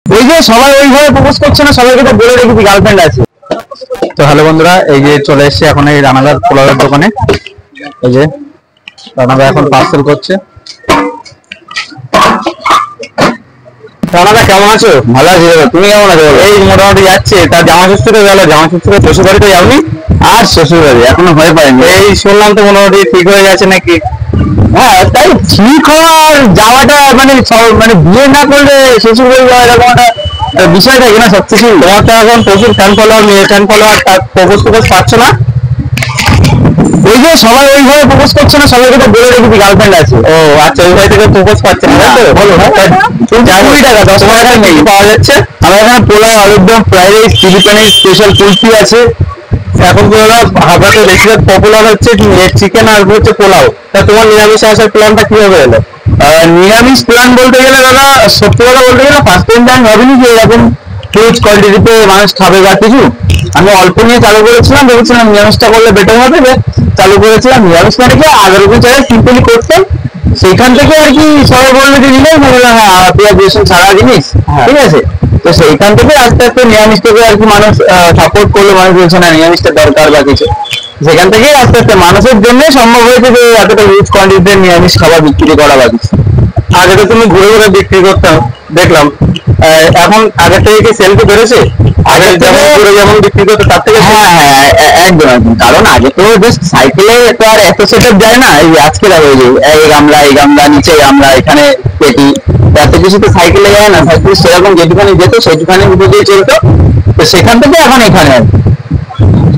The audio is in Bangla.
ওই যে সবাই ওইভাবে প্রপোজ করছে না, সবাইকে তো বলে রেখেছি গার্লফ্রেন্ড আছে। তো হ্যালো বন্ধুরা, এই যে চলে এসেছি এখন এই রানাদার পোলাওয়ের দোকানে। এই যে রানাদা এখন পার্সেল করছে। রানাদা কেমন আছো? ভালো আছি। তুমি কেমন আছো? এই মোটামুটি যাচ্ছে। তার জামা ষষ্ঠীতে গেল, জামা ষষ্ঠীতে শ্বশুর বাড়িতে যাওনি? আর শ্বশুর বাড়ি এখনো হয়ে পারেনি। এই শুনলাম তো মোটামুটি ঠিক হয়ে গেছে নাকি? হ্যাঁ, তাই ঠিক হওয়ার যাওয়াটা মানে মানে বিয়ে না করলে শ্বশুর বাড়ি যাওয়া এরকম একটা বিষয় থাকে না সবকিছু। তোমার তো এখন প্রচুর ফ্যান ফলোয়ার, মেয়ে ফ্যান ফলোয়ার, তার প্রপোজ টোপোজ পাচ্ছ না? ওই যে সবাই ওইভাবে প্রপোজ করছে না, সবাইকে তো বলে রেখেছি গার্লফ্রেন্ড আছে। ও আচ্ছা, ওই ভাই থেকে প্রপোজ পাচ্ছে না, তাই তো? বলো। 20 টাকা 10 টাকা নেই পাওয়া যাচ্ছে। আমার এখানে পোলাও, আলুর দম, ফ্রাইড রাইস, চিলি পনির, স্পেশাল কুলফি আছে। এখন তো হাবড়াতে বেশিরভাগ পপুলার হচ্ছে চিকেন আর হচ্ছে পোলাও। তা তোমার নিরামিষে আসার প্ল্যানটা কিভাবে এলো? নিরামিষ প্ল্যান বলতে গেলে দাদা, সত্যি কথা বলতে গেলে ফার্স্ট টাইম আমি ভাবিনি যে এরকম হিউজ কোয়ান্টিটিতে মানুষ খাবে বা কিছু। আমি অল্প নিয়ে চালু করেছিলাম, ভেবেছিলাম নিরামিষটা করলে বেটার হবে, চালু করেছিলাম। নিরামিষ মানে কি, আগের উপর চাই সিম্পলি করতাম। সেইখান থেকে আর কি সবাই বললো যে নিলেই বললাম হ্যাঁ, পেঁয়াজ রসুন ছাড়া জিনিস, ঠিক আছে। তো সেইখান থেকে আস্তে আস্তে নিরামিষটাকে আর কি মানুষ সাপোর্ট করলো, মানুষ বলছে না নিরামিষটা দরকার বা কিছু। সেখান থেকে আস্তে আস্তে মানুষের জন্য সম্ভব হয়েছে যে এতটা হিউজ কোয়ান্টিটিতে নিরামিষ খাবার বিক্রি করা বা কিছু। আগে তো তুমি ঘুরে ঘুরে বিক্রি করতাম দেখলাম, এখন আগের থেকে কি সেল কি বেড়েছে? আগে যেমন ঘুরে যেমন বিক্রি করতো তার থেকে? হ্যাঁ হ্যাঁ, একদম একদম। কারণ আগে তো জাস্ট সাইকেলে তো আর এত সেটআপ যায় না। এই আজকে দেখো যে এই গামলা নিচে গামলা, এখানে পেটি, এত কিছু তো সাইকেলে যায় না। সাইকেল সেরকম যেটুখানি যেত সেটুখানি দিয়ে চলতো। তো সেখান থেকে এখন এখানে